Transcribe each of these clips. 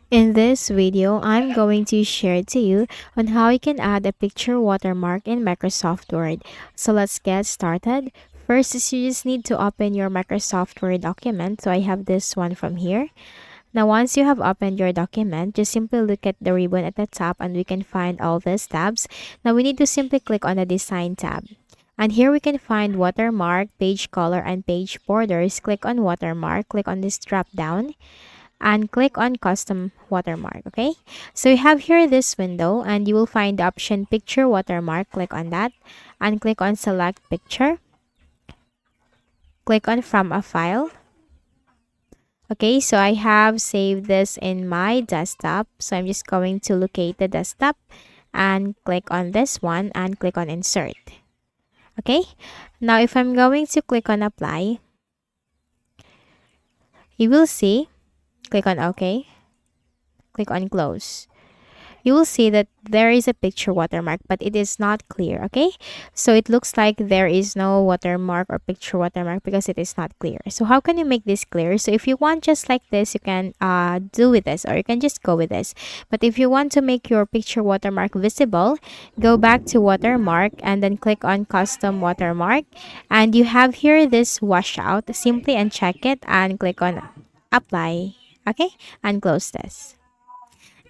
In this video, I'm going to share to you on how you can add a picture watermark in Microsoft Word. So let's get started. First is you just need to open your Microsoft Word document. So I have this one from here. Now once you have opened your document, just simply look at the ribbon at the top and we can find all these tabs. Now we need to simply click on the Design tab. And here we can find watermark, page color, and page borders. Click on watermark, click on this drop down and click on custom watermark. Okay, so you have here this window and you will find the option picture watermark. Click on that and click on select picture. Click on from a file. Okay, so I have saved this in my desktop, so I'm just going to locate the desktop and click on this one and click on insert. Okay, now if I'm going to click on apply, you will see, click on OK, click on close. You will see that there is a picture watermark, but it is not clear. Okay, so it looks like there is no watermark or picture watermark because it is not clear. So how can you make this clear? So if you want just like this, you can do with this, or you can just go with this. But if you want to make your picture watermark visible, go back to watermark and then click on custom watermark, and you have here this washout. Simply uncheck it and click on apply. Okay, and close this.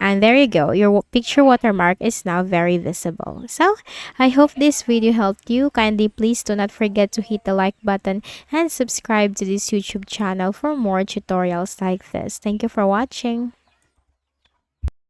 And there you go, your picture watermark is now very visible. So, I hope this video helped you. Kindly please do not forget to hit the like button and subscribe to this YouTube channel for more tutorials like this. Thank you for watching.